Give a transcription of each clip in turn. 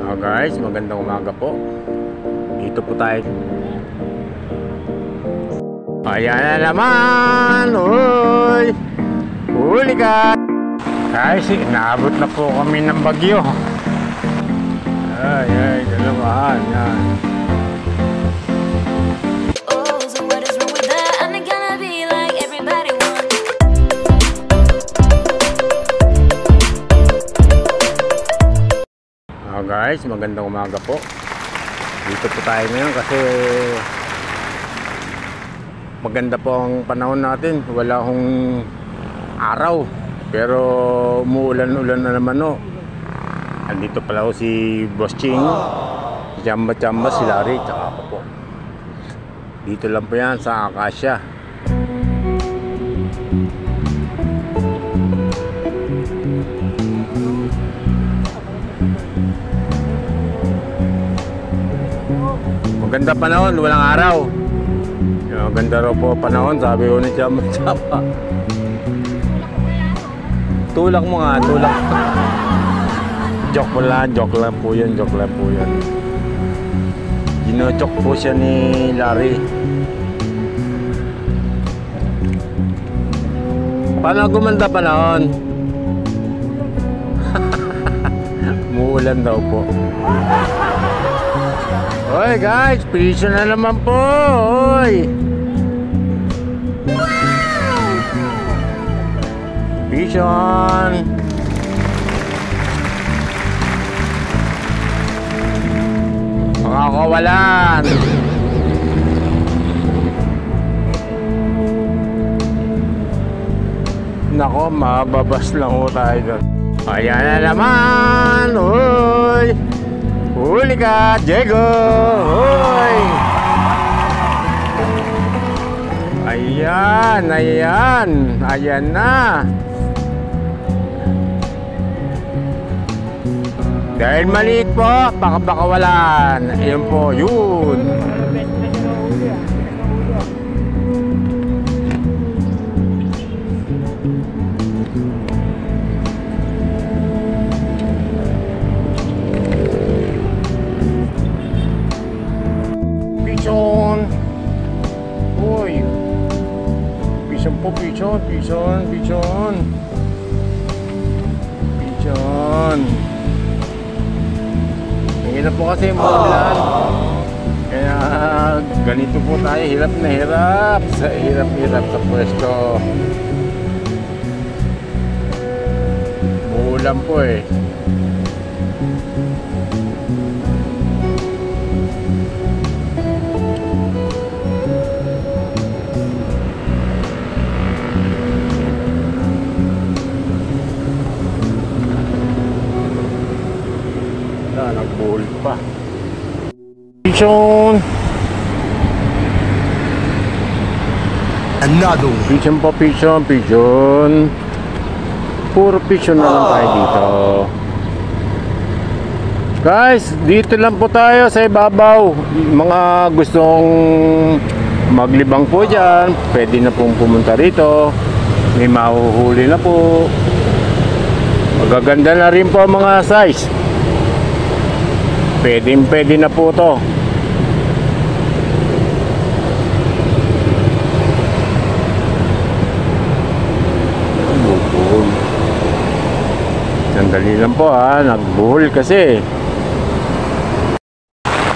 Guys, magandang umaga po. Dito po tayo. Ayan na naman. Uy, huli ka. Guys, naabot na po kami ng bagyo. Ay, dalawahan yan. Guys, magandang umaga po. Dito po tayo ngayon kasi maganda po ang panahon natin. Wala akong araw, pero umuulan-ulan na naman o. Andito pala ako si Boss Ching, Chamba-chamba, si Larry, tsaka ako po. Dito lang po yan sa Acacia. Maganda panahon, walang araw. Maganda raw po panahon, sabi ko ni Chamba-chamba. Tulak mo nga, tulak. Joke lang po yan, Gino-joke po siya ni Larry. Paano gumanda panahon? Muulan daw po. Oy guys, piso na naman po. Oy. Pison. Mga kawalan. Nako, mababas lang ho tayo doon. Ayan na naman. Oy. Huli ka, Diego! Hoy! Ayan na! Dahil maliit po, baka-bakawalan. Ayun po, yun! Pison. Uy. Pison po, pison. Mahirap po kasi maulan. Kaya ganito po tayo, hirap na hirap. Hirap sa pwesto. Maulan po eh. Nagbuhol pa. Pison. Another one. Pison po, pison. Puro pison na lang tayo dito. Guys, dito lang po tayo sa ibabaw. Mga gustong maglibang po dyan, pwede na pong pumunta rito. May mahuhuli na po. Magaganda na rin po ang mga size. Pwede na po to. Buhol. Sandali lang po ha, nagbuhol kasi.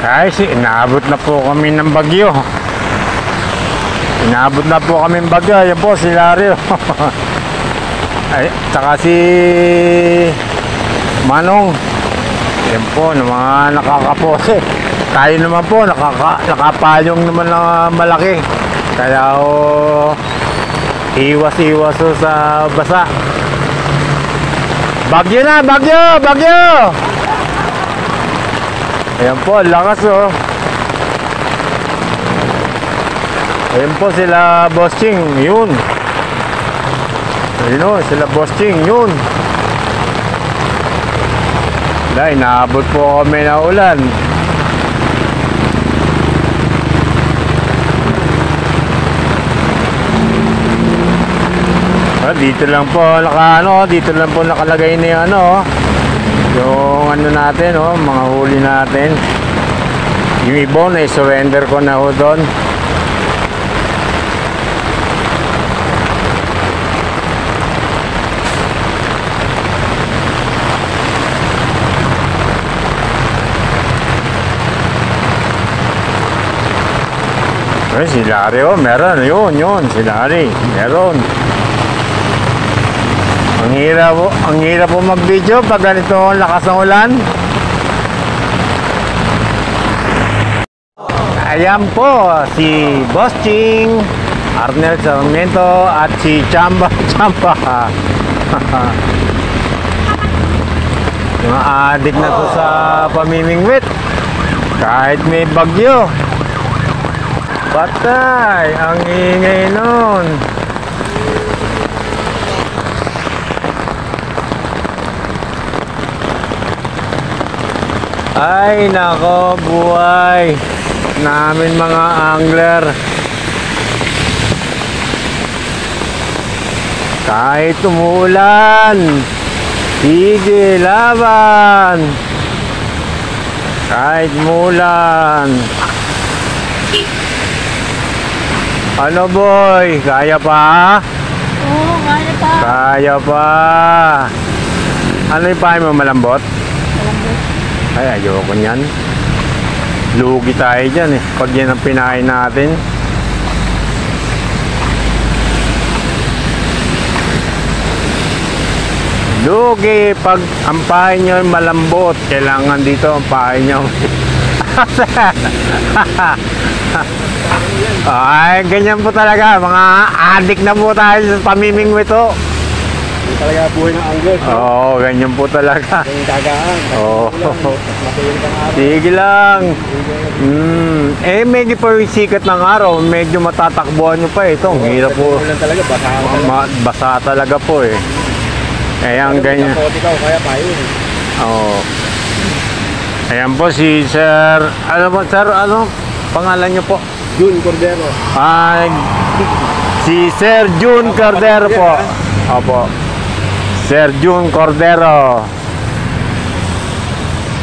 Guys, inaabot na po kami ng bagyo. Ayan po si Larry. Ay, tsaka si Manong. Yan po, mga nakakapose. Tayo naman po, nakapayong naman na malaki. Kaya iwas sa basa. Bagyo na, bagyo! Ayan po, lakas oh. Ayan po sila Boss Ching, yun. Ayun o, sila Boss Ching, yun. Dahil naabot po kami na ulan. Dito lang po nakalagay na 'yung yung ano natin, oh, mga huli natin. Yung ibon ay surrender ko na ho doon. Ay, si Larry, oh, meron. Yun, si Larry, meron. Ang hirap po mag-video pag ganito ang lakas ng ulan. Ayan po, si Boss Ching, Arnel Sarmiento, at si Chamba. Mga adik na to sa pamimingwit. Kahit may bagyo. Patay, ang ingay nun. Ay, nako, buhay namin mga angler. Kahit umuulan, sige, laban. Kahit umuulan. Ano boy, kaya pa? Oo, kaya pa. Kaya pa. Ano yung pahay mo, malambot? Malambot. Ay, ayoko niyan. Lugi tayo dyan eh, pag yan ang pinain natin. Lugi, pag ang pahay nyo malambot, kailangan dito ang pahay nyo. Ay, ganyan po talaga. Mga adik na po tayo sa pamimingwit to. Talaga buhay ng angler. Oo, ganyan po talaga. Yung dagaan. Oo. Matuloy kang araw. Sige lang. Eh, medyo pa yung sikat ng araw. Medyo matatakbuhan nyo pa eh. Ito, ang hirap po. Ulan talaga, basa. Basa talaga po eh. Kaya ang ganyan. Kaya pa yun. Oo. Ayan po si Sir. Ano po, Sir? Ano? Pangalan nyo po? Jun Cordero. Ay, si Sir Jun Cordero po. Opo. Sir Jun Cordero.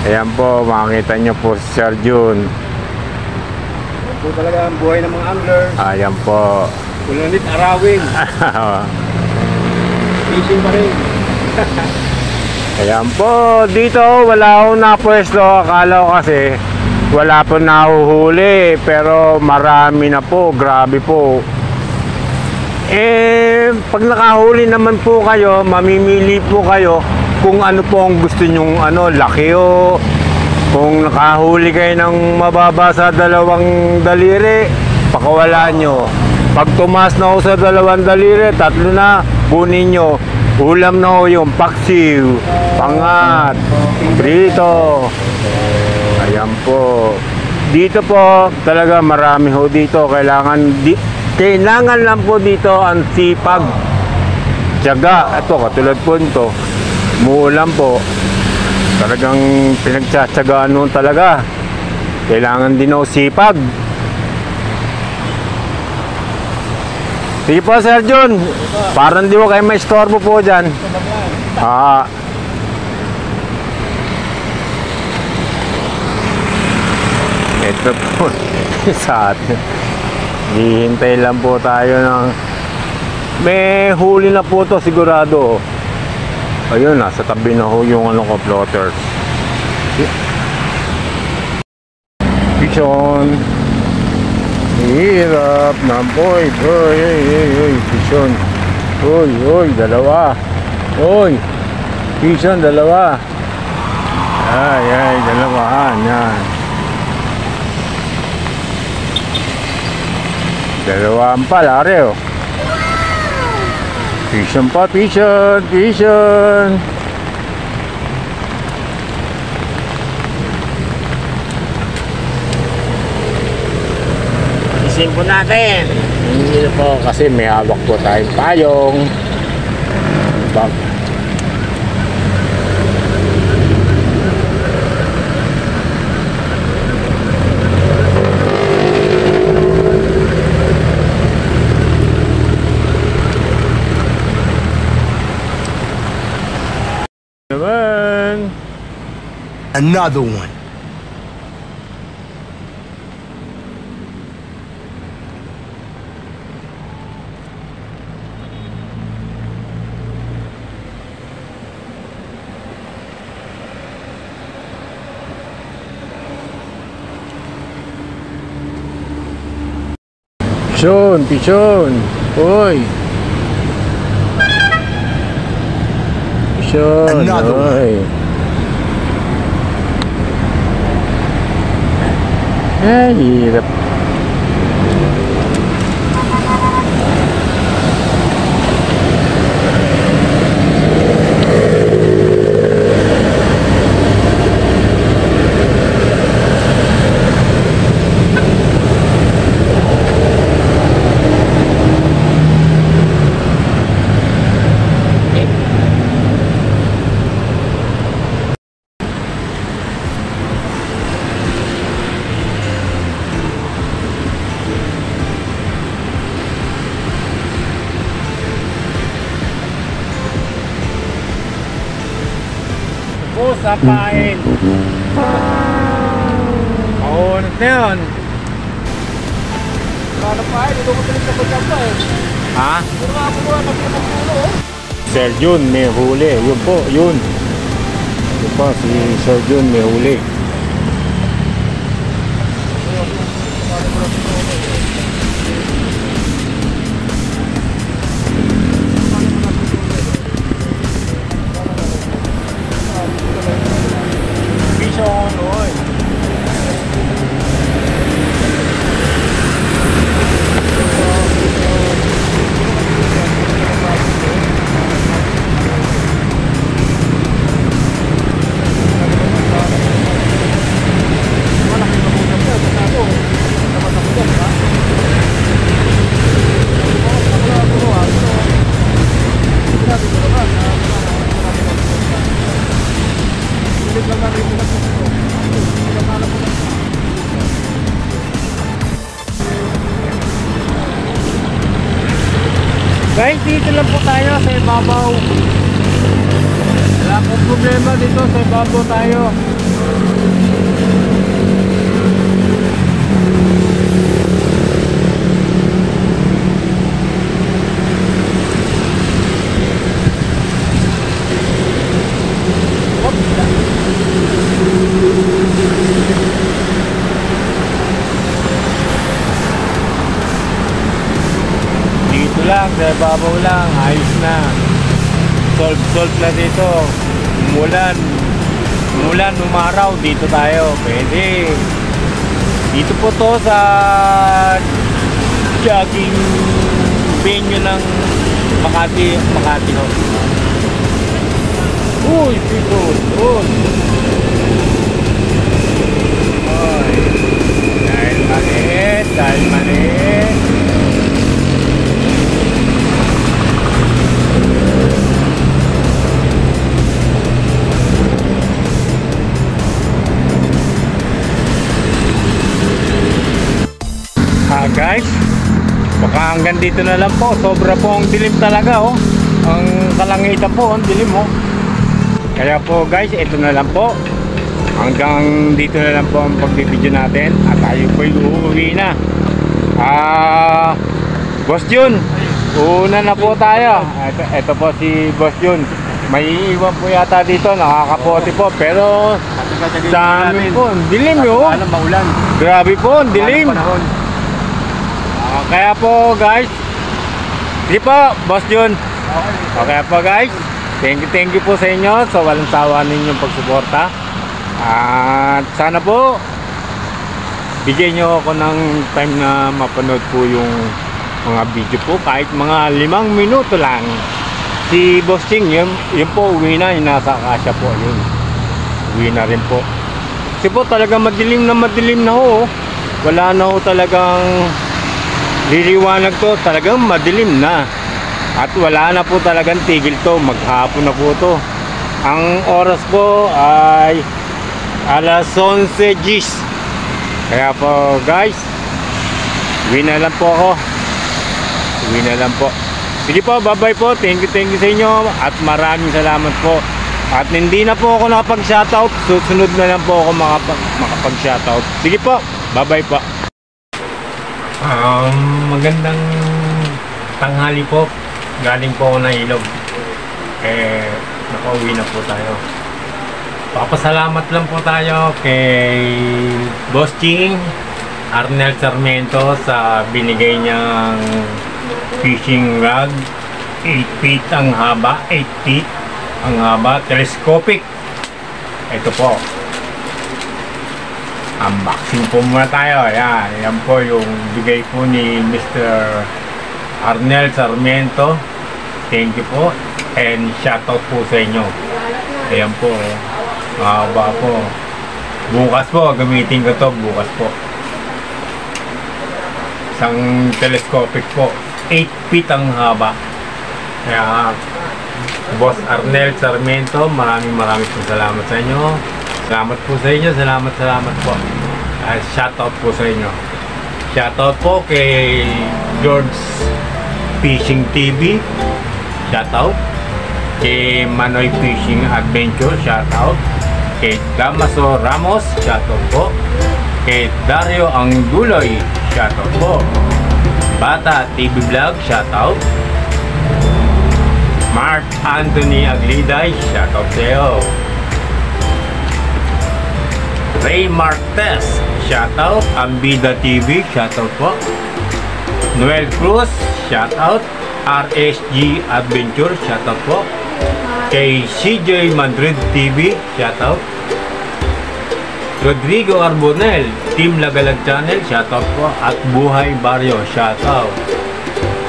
Ayan po, makikita nyo po si Sir Jun. Yan po talaga ang buhay ng mga angler. Ayan po. Ulanit, arawin. Fishing pa rin. Ayan po, dito wala akong napwesto. Akala ko kasi wala po nahuhuli, pero marami na po, grabe po. Eh, pag nakahuli naman po kayo, mamimili po kayo kung ano po ang gusto nyong ano, laki o kung nakahuli kayo ng mababa sa 2 daliri, pakawalaan nyo. Pag tumas na ho sa 2 daliri, 3 na, kunin nyo. Ulam na ho yung paksiw, pangat, prito. Ayan po. Dito po, talaga marami ho dito. Kailangan lang po dito ang sipag. Tiyaga. Ito, katulad po nito. Muulan po. Talagang pinagtsatsagaan nun talaga. Kailangan din ho sipag. Sige po, Sir Jun. Parang di mo kayo may istorbo po dyan. Ito po sa atin. Hihintay lang po tayo ng may huli na po to sigurado. Ayun, nasa tabi na ho yung ano ko, floater. Pishon. Hirap na boy. Pishon. Uy, dalawa. Uy, pishon, dalawa. Ay, dalawahan. Yan. Dalawaan pa, lari oh. Pishon pa, pishon. Isin po natin. Hindi po kasi may hawak po tayong payong. Naman. Another one. Pichon, pichon. Uy. Pichon. Another one. Uy. Ay, hirap. Sa pain. Maunod na yun. Paano pa eh? Dito ko tuloy sa pagkapa eh. Ha? Pero nga ako muna, nagpapagpulo oh. Sir Jun may huli. Yun po, yun. Yun po, si Sir Jun may huli. Pichon, oy. Guys, dito lang po tayo sa ibabaw. Wala pong problema dito, sa ibabaw tayo. Lang, sa babaw lang, ayos na. Solve na dito. Umulan, umaraw, dito tayo. Pwede. Dito po to sa jogging venue ng Makati no. Uy, people, uy. Uy. Dahil maliit. Guys, baka hanggang dito na lang po. Sobra po ang dilim talaga oh. Ang kalangitan po, ang dilim oh. Kaya po guys, ito na lang po. Hanggang dito na lang po ang pagbibideo natin. At tayo po uuwi na. Boss Jun, una na po tayo. Ito po si Boss Jun. May iwan po yata dito, nakakapote po. Pero sa amin po, ang dilim oh. Grabe po, ang dilim. Kaya po guys, hindi po Boss Jun. Okay po guys, thank you po sa inyo sa walang sawa ninyong pagsuporta. At sana po bigyan nyo ako ng time na mapanood po yung mga video po, kahit mga 5 minuto lang. Si Boss Ching, yun po uwi na, nasa kasya po yun. Uwi na rin po. Kasi po talagang madilim na ho. Wala na ho talagang liliwanag to, talagang madilim na. At wala na po talagang tigil to, maghapon na po to. Ang oras po ay alas 11:10. Kaya po guys, uwi na lang po ako. Uwi na lang po. Sige po, bye bye po. Thank you sa inyo. At maraming salamat po At hindi na po ako nakapag-shoutout. Susunod na lang po ako makapag-shoutout. Sige po. Bye-bye po. Magandang tanghali po. Galing po ako na ilog. Nakauwi na po tayo. Papasalamat lang po tayo kay Boss Ching Arnel Sarmiento sa binigay niyang fishing rod. 8 feet ang haba. 8 feet ang haba. Telescopic. Ito po. Unboxing po muna tayo. Ayan. Yan po yung bigay po ni Mr. Arnel Sarmiento. Thank you po. And shoutout po sa inyo. Ayan po. Mahaba po. Bukas po. Gamitin ko to. Bukas po. Isang telescopic po. 8 feet ang haba. Kaya Boss Arnel Sarmiento, maraming po salamat sa inyo. Salamat po sa inyo. Salamat po. Shoutout po sa inyo. Shoutout po kay George Fishing TV. Shoutout. Kay Manoy Fishing Adventure. Shoutout. Kay Damaso Ramos. Shoutout po. Kay Dario Angduloy. Shoutout po. Bata TV Vlog. Shoutout. Mark Anthony Agliday. Shoutout sa iyo. Ray Marquez. Shoutout. Ambida TV. Shoutout po. Noel Cruz. Shoutout. RSG Adventure. Shoutout po. Kay CJ Madrid TV. Shoutout. Rodrigo Arbonel, Team Lagalag Channel. Shoutout po. At Buhay Barrio. Shoutout.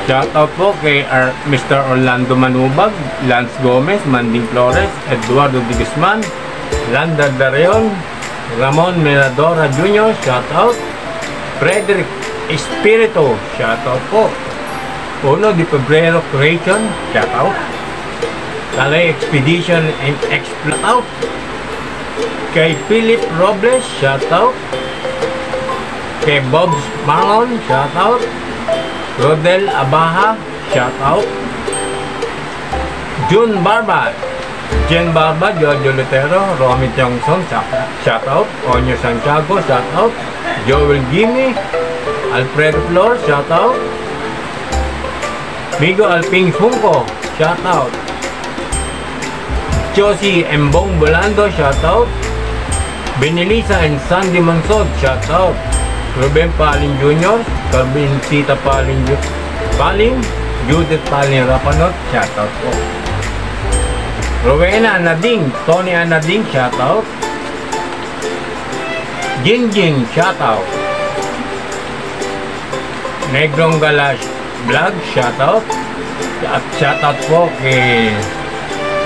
Shoutout po kay Mr. Orlando Manubag, Lance Gomez, Manding Flores, Eduardo de Guzman, Landa Darion, Ramon Miradora Jr. Shoutout. Frederick Espirito. Shoutout po. Uno de Febrero Creation. Shoutout. Talay Expedition and Explore. Kay Philip Robles. Shoutout. Kay Bob Marlon. Shoutout. Rodel Abaha. Shoutout. June Barba. Jen Barba. Jojo Lutero. Romy Johnson. Shoutout. Onyo Santiago. Shoutout. Joel Gimme. Alfredo Flor. Shoutout. Migo Alping Funko. Shoutout. Josie Embong Bolando. Shoutout. Benelisa and Sandy Mansod. Shoutout. Ruben Paling Jr. Carbin Sita Paling, Judith Paling Rapanot. Shoutout po. Rowena Nading, Tony Anading. Shoutout. Jingjing. Shoutout. Negrong Galash Vlog. Shoutout. At shoutout po kay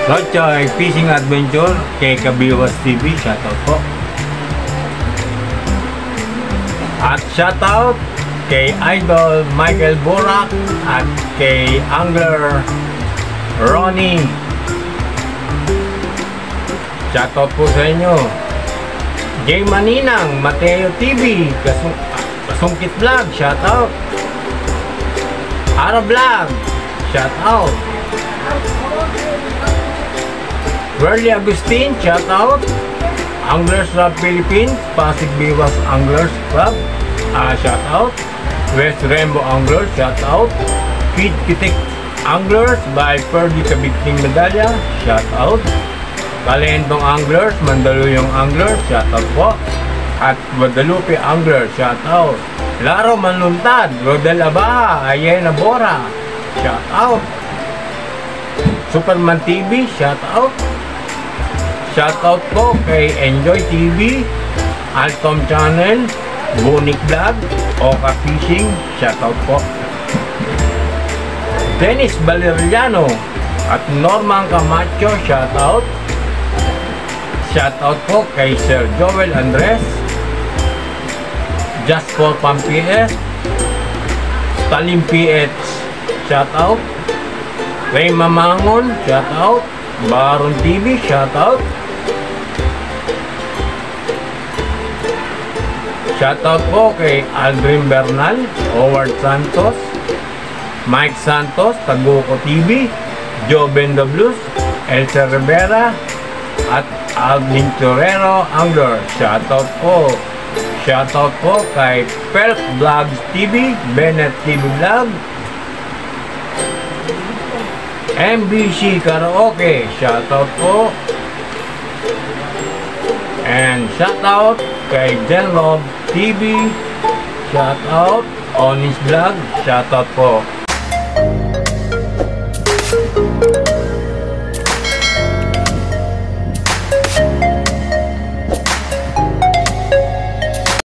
Rocha Fishing Adventure, kay Kabiwas TV. Shoutout po. At shoutout kay Idol Michael Borak at kay Angler Ronnie. Shoutout po sa inyo. Jay Maninang, Mateo TV, Kasungkit Vlog. Shoutout. Ara Vlog. Shoutout. Verly Agustin. Shoutout. Anglers Club Philippines, Pasig Biwas Anglers Club. Shoutout. West Rainbow Anglers. Shoutout. Feed Kitik Anglers by Fergie Kabigting Medalya. Shoutout. Kalendong Anglers, Mandaluyong Anglers. Shoutout po. At Guadalupe Anglers. Shoutout. Laro Manluntad, Rodel Abaha, Ayena Bora. Shoutout. Superman TV. Shoutout. Shoutout po kay Enjoy TV, Altom Channel, Bunik Vlog, Oka Fishing. Shoutout po. Dennis Valeriano at Norman Camacho. Shoutout. Shoutout po kay Sir Joel Andres, Just for Pam PS, Talim PH. Shoutout. Ray Mamangon. Shoutout. Baron TV. Shoutout. Shoutout po kay Aldrin Bernal, Howard Santos, Mike Santos, Taguco TV, Joe Benda Blues, Elsa Rivera, at Aglintorero Angler. Shoutout po. Shoutout po kay Pelt Vlogs TV, Bennett TV Vlog, MBC Karaoke. Shoutout po. And shoutout kay Denlove TV. Shoutout Onis Vlog. Shoutout po.